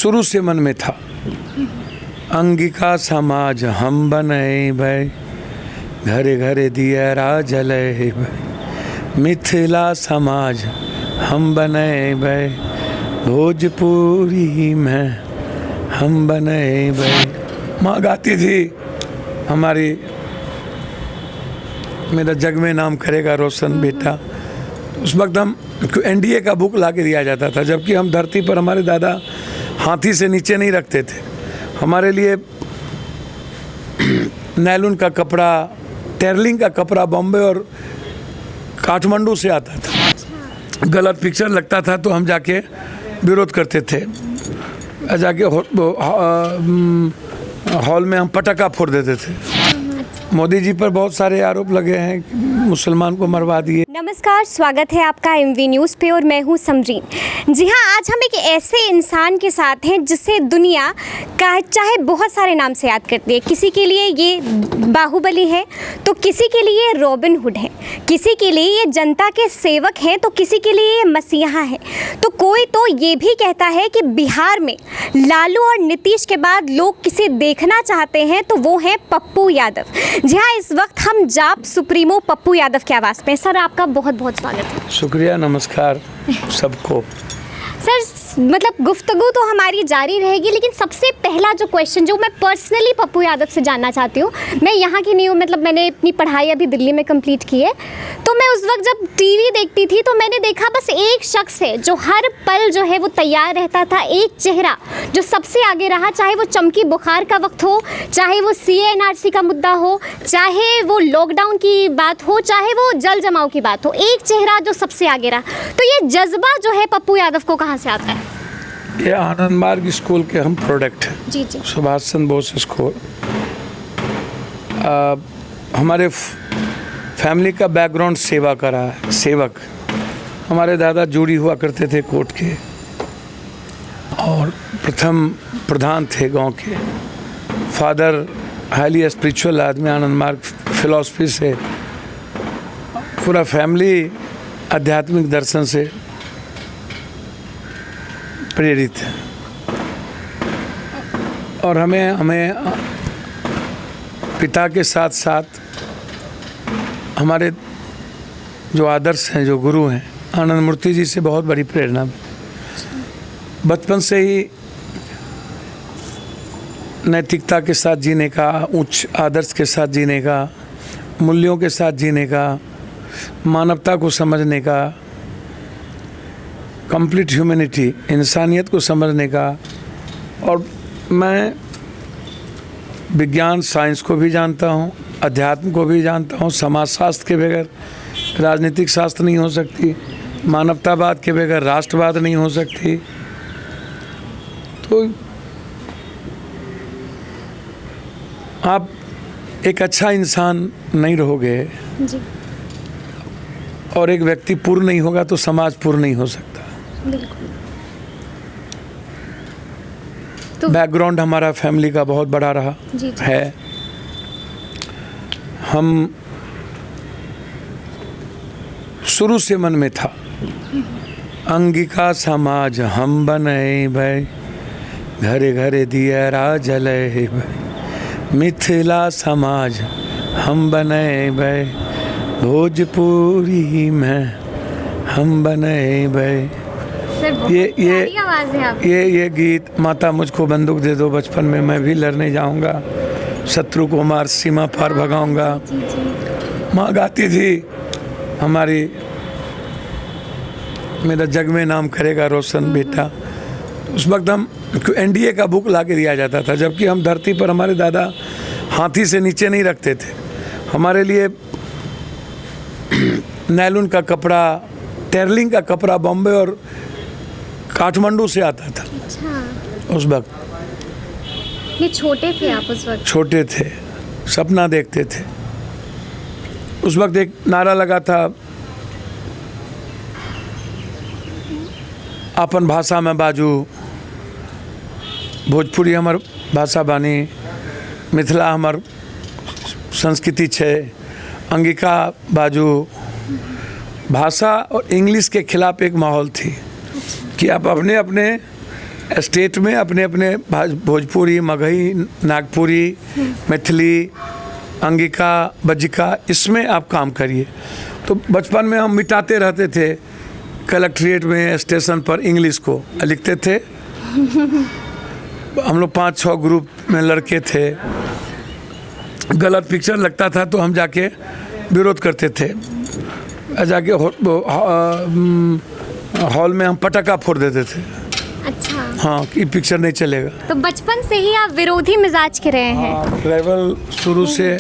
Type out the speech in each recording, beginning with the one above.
शुरू से मन में था। अंगिका समाज हम बने भाई, घरे घरे दियरा जले भाई। मिथिला समाज हम बने भाई, भोजपुरी में हम बने भाई। माँ गाती थी हमारी, मेरा जग में नाम करेगा रोशन बेटा। उस वक्त हम एनडीए का बुक ला के दिया जाता था, जबकि हम धरती पर हमारे दादा हाथी से नीचे नहीं रखते थे। हमारे लिए नैलून का कपड़ा, टेरलिंग का कपड़ा बॉम्बे और काठमांडू से आता था। गलत पिक्चर लगता था तो हम जाके विरोध करते थे, जाके हॉल में हम पटाखा फोड़ देते थे। मोदी जी पर बहुत सारे आरोप लगे हैं कि मुसलमान को मरवा दिए। नमस्कार, स्वागत है आपका एमवी न्यूज़ पे और मैं हूँ समरीन। जी हाँ, आज हम एक ऐसे इंसान के साथ हैं जिसे दुनिया का चाहे बहुत सारे नाम से याद करती है। किसी के लिए ये बाहुबली है तो किसी के लिए रॉबिन हुड है, किसी के लिए ये जनता के सेवक हैं तो किसी के लिए ये मसीहा है, तो कोई तो ये भी कहता है कि बिहार में लालू और नीतीश के बाद लोग किसे देखना चाहते हैं तो वो हैं पप्पू यादव। जी हाँ, इस वक्त हम जाप सुप्रीमो पप्पू यादव के आवाज़ पे। सर, आपका बहुत बहुत स्वागत है। शुक्रिया, नमस्कार सबको। सर, मतलब गुफ्तगू तो हमारी जारी रहेगी, लेकिन सबसे पहला जो क्वेश्चन जो मैं पर्सनली पप्पू यादव से जानना चाहती हूँ, मैं यहाँ की नहीं हूँ, मतलब मैंने अपनी पढ़ाई अभी दिल्ली में कंप्लीट की है, तो मैं उस वक्त जब टीवी देखती थी तो मैंने देखा बस एक शख्स है जो हर पल जो है वो तैयार रहता था, एक चेहरा जो सबसे आगे रहा, चाहे वो चमकी बुखार का वक्त हो, चाहे वो CA/NRC का मुद्दा हो, चाहे वो लॉकडाउन की बात हो, चाहे वो जल जमाव की बात हो, एक चेहरा जो सबसे आगे रहा। तो ये जज्बा जो है पप्पू यादव को कहाँ से आता है? ये आनंद मार्ग स्कूल के हम प्रोडक्ट हैं। जी जी। सुभाष चंद्र बोस स्कूल। हमारे फैमिली का बैकग्राउंड सेवा का रहा है, सेवक। हमारे दादा जूरी हुआ करते थे कोर्ट के और प्रथम प्रधान थे गांव के। फादर हाईली स्पिरिचुअल आदमी, आनंद मार्ग फिलॉसफी से। पूरा फैमिली आध्यात्मिक दर्शन से प्रेरित है और हमें पिता के साथ साथ हमारे जो आदर्श हैं, जो गुरु हैं, आनंद मूर्ति जी से बहुत बड़ी प्रेरणा। बचपन से ही नैतिकता के साथ जीने का, उच्च आदर्श के साथ जीने का, मूल्यों के साथ जीने का, मानवता को समझने का, कंप्लीट ह्यूमैनिटी, इंसानियत को समझने का। और मैं विज्ञान साइंस को भी जानता हूँ, अध्यात्म को भी जानता हूँ। समाज शास्त्र के बगैर राजनीतिक शास्त्र नहीं हो सकती, मानवतावाद के बगैर राष्ट्रवाद नहीं हो सकती। तो आप एक अच्छा इंसान नहीं रहोगे जी। और एक व्यक्ति पूर्ण नहीं होगा तो समाज पूर्ण नहीं हो सकता। बिल्कुल। तो बैकग्राउंड हमारा फैमिली का बहुत बड़ा रहा जी। है। हम शुरू से मन में था, अंगिका समाज हम बने भाई, घरे घरे दियरा जले भाई। मिथिला समाज हम बने भाई, भोजपुरी में हम बने भाई। ये गीत, माता मुझको बंदूक दे दो, बचपन में मैं भी लड़ने जाऊंगा, शत्रु को मार सीमा पार भगाऊंगा। माँ गाती थी हमारी, मेरा जग में नाम करेगा रोशन बेटा। उस वक्त हम एनडीए का बुक ला के दिया जाता था, जबकि हम धरती पर हमारे दादा हाथी से नीचे नहीं रखते थे। हमारे लिए नैलून का कपड़ा, टेरलिंग का कपड़ा बॉम्बे और काठमांडू से आता था। अच्छा। उस वक्त ये छोटे थे आप? उस वक्त छोटे थे, सपना देखते थे। उस वक्त एक नारा लगा था, अपन भाषा में बाजू, भोजपुरी हमार भाषा बानी, मिथिला हमार संस्कृति छे, अंगिका बाजू। भाषा और इंग्लिश के खिलाफ एक माहौल थी कि आप अपने अपने स्टेट में अपने अपने भोजपुरी, मगही, नागपुरी, मैथिली, अंगिका, बज्जिका, इसमें आप काम करिए। तो बचपन में हम मिटाते रहते थे, कलेक्ट्रेट में, स्टेशन पर इंग्लिश को लिखते थे। हम लोग 5-6 ग्रुप में लड़के थे, गलत पिक्चर लगता था तो हम जाके विरोध करते थे, जाके हॉल में हम पटाखा फोड़ देते थे। अच्छा। हाँ, कि पिक्चर नहीं चलेगा। तो बचपन से ही आप विरोधी मिजाज के रहे हैं? ट्रैवल शुरू से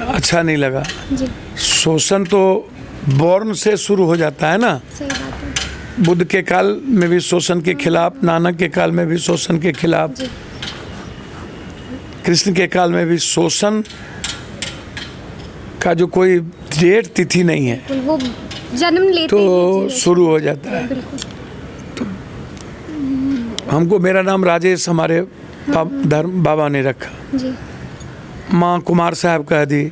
अच्छा नहीं लगा। जी। शोषण तो बॉर्न से शुरू हो जाता है ना। सही बात है। बुद्ध के काल में भी शोषण के खिलाफ, नानक के काल में भी शोषण के खिलाफ, जी। कृष्ण के काल में भी शोषण का जो कोई डेट तिथि नहीं है, वो जन्म लेते तो ही शुरू हो जाता है। बिल्कुल। तो हमको, मेरा नाम राजेश हमारे धर्म बाबा ने रखा, जी। माँ कुमार साहब कह दी,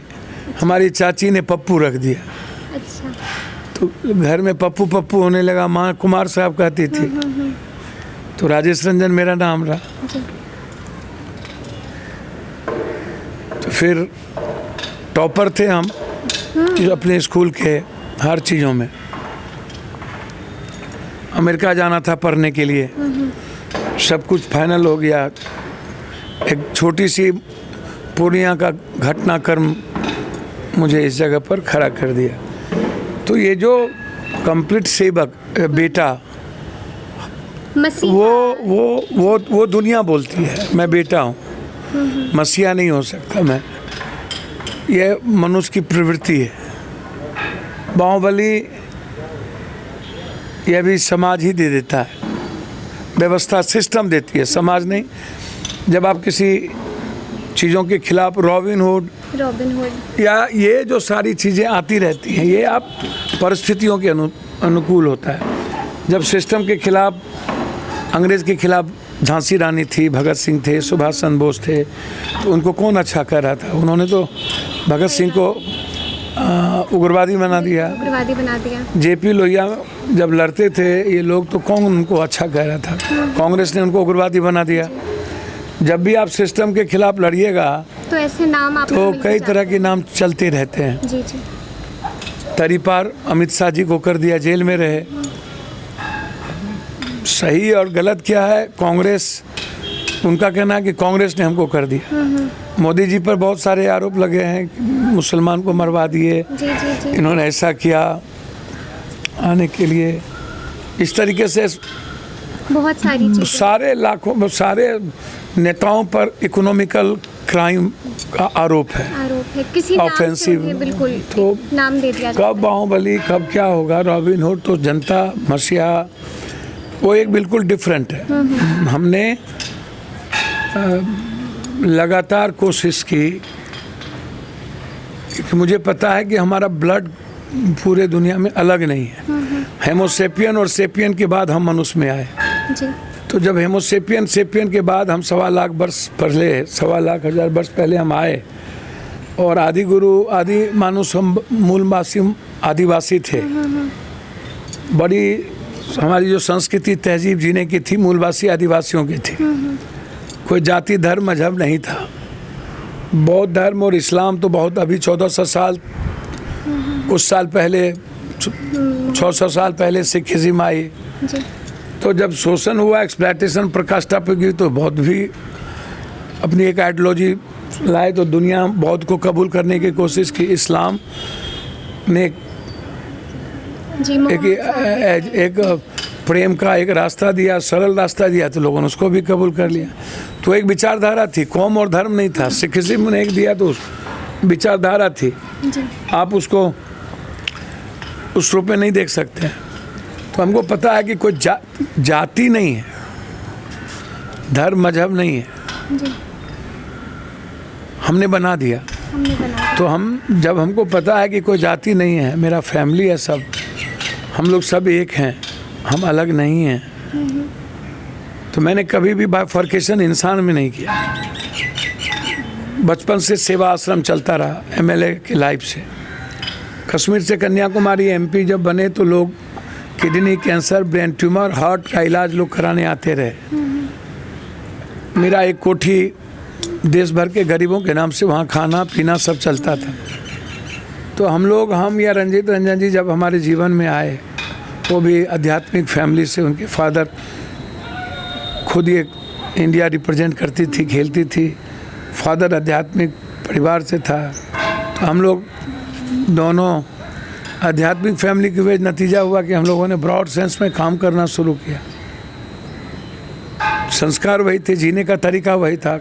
हमारी चाची ने पप्पू रख दिया। अच्छा। तो घर में पप्पू पप्पू होने लगा, माँ कुमार साहब कहती थी, तो राजेश रंजन मेरा नाम रहा। जी। तो फिर टॉपर थे हम अपने स्कूल के हर चीज़ों में। अमेरिका जाना था पढ़ने के लिए, सब कुछ फाइनल हो गया। एक छोटी सी पूर्णिया का घटनाक्रम मुझे इस जगह पर खड़ा कर दिया। तो ये जो कंप्लीट सेवक बेटा, मसीहा, वो दुनिया बोलती है मैं बेटा हूँ, मसीहा नहीं हो सकता मैं। ये मनुष्य की प्रवृत्ति है। बाहुबली यह भी समाज ही दे देता है, व्यवस्था सिस्टम देती है, समाज नहीं। जब आप किसी चीज़ों के खिलाफ रॉबिन हुड या ये जो सारी चीज़ें आती रहती हैं, ये आप परिस्थितियों के अनुकूल होता है। जब सिस्टम के खिलाफ, अंग्रेज़ के खिलाफ झांसी रानी थी, भगत सिंह थे, सुभाष चंद्र बोस थे, तो उनको कौन अच्छा कर रहा था? उन्होंने तो भगत सिंह को उग्रवादी बना दिया। जेपी लोहिया जब लड़ते थे ये लोग, तो कौन उनको अच्छा कह रहा था? कांग्रेस ने उनको उग्रवादी बना दिया। जब भी आप सिस्टम के खिलाफ लड़िएगा तो ऐसे नाम आप तो कई तरह के नाम चलते रहते हैं। जी जी। तरीपार अमित शाह जी को कर दिया, जेल में रहे। सही और गलत क्या है? कांग्रेस, उनका कहना है कि कांग्रेस ने हमको कर दिया। मोदी जी पर बहुत सारे आरोप लगे हैं, मुसलमान को मरवा दिए, इन्होंने ऐसा किया आने के लिए। इस तरीके से बहुत सारी चीजें, सारे नेताओं पर इकोनॉमिकल क्राइम का आरोप है किसी ऑफेंसिव। बिल्कुल तो नाम दे दिया। कब बाहुबली, कब क्या होगा? रॉबिन हुड तो जनता, मसीहा वो एक बिल्कुल डिफरेंट है। हमने लगातार कोशिश की कि मुझे पता है कि हमारा ब्लड पूरे दुनिया में अलग नहीं है। हेमोसेपियन और सेपियन के बाद हम मनुष्य में आए जी। तो जब सेपियन के बाद हम 1.25 लाख वर्ष पहले, 1.25 लाख हजार वर्ष पहले हम आए, और आदि गुरु, आदि मानुष, हम मूलवासी आदिवासी थे। बड़ी हमारी जो संस्कृति, तहजीब जीने की थी, मूलवासी आदिवासियों की थी। कोई जाति, धर्म, मजहब नहीं था। बौद्ध धर्म और इस्लाम तो बहुत अभी 1400 साल, कुछ साल पहले, 600 साल पहले सिखिज्म आई। तो जब शोषण हुआ, एक्सप्लॉयटेशन प्रकाष्ठा पे गई, तो बौद्ध भी अपनी एक आइडियोलॉजी लाए, तो दुनिया बौद्ध को कबूल करने की कोशिश की। इस्लाम ने एक प्रेम का एक रास्ता दिया, सरल रास्ता दिया, तो लोगों ने उसको भी कबूल कर लिया। तो एक विचारधारा थी, कौम और धर्म नहीं था। सिखिज्म ने एक दिया तो विचारधारा थी, आप उसको उस रूप में नहीं देख सकते। तो हमको पता है कि कोई जाति नहीं है, धर्म मजहब नहीं है, हमने बना दिया। तो जब हमको पता है कि कोई जाति नहीं है, मेरा फैमिली है, सब हम लोग सब एक हैं, हम अलग नहीं हैं, तो मैंने कभी भी बाइफर्केशन इंसान में नहीं किया। बचपन से सेवा आश्रम चलता रहा, एमएलए की लाइफ से। कश्मीर से कन्याकुमारी MP जब बने तो लोग kidney cancer, brain tumour, heart का इलाज लोग कराने आते रहे। मेरा एक कोठी देश भर के गरीबों के नाम से वहाँ खाना पीना सब चलता था। तो हम या रंजीत रंजन जी जब हमारे जीवन में आए, वो भी आध्यात्मिक फैमिली से, उनके फादर खुद ये इंडिया रिप्रेजेंट करती थी, खेलती थी, फादर आध्यात्मिक परिवार से था। तो हम लोग दोनों आध्यात्मिक फैमिली की वजह नतीजा हुआ कि हम लोगों ने ब्रॉड सेंस में काम करना शुरू किया। संस्कार वही थे, जीने का तरीका वही था,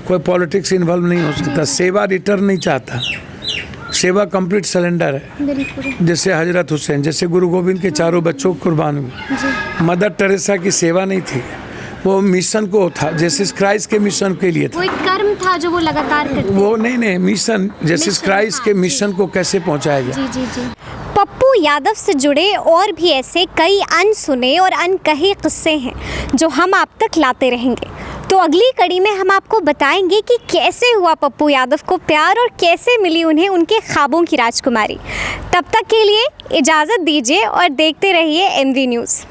कोई पॉलिटिक्स इन्वॉल्व नहीं हो सकता। सेवा रिटर्न नहीं चाहता, सेवा कंप्लीट सरेंडर है। जैसे हजरत हुसैन, जैसे गुरु गोविंद के चारों बच्चों को कुर्बान हुए। मदर टेरेसा की सेवा नहीं थी, वो मिशन को था, जेसिस क्राइस्ट के मिशन के लिए था। वो एक कर्म था जो वो लगातार करते। वो नहीं मिशन, जेसिस क्राइस्ट के मिशन को कैसे पहुंचाया जाए। जी। पप्पू यादव से जुड़े और भी ऐसे कई अनसुने और अनकहे किस्से हैं जो हम आप तक लाते रहेंगे। तो अगली कड़ी में हम आपको बताएंगे कि कैसे हुआ पप्पू यादव को प्यार और कैसे मिली उन्हें उनके ख्वाबों की राजकुमारी। तब तक के लिए इजाज़त दीजिए और देखते रहिए MV न्यूज़।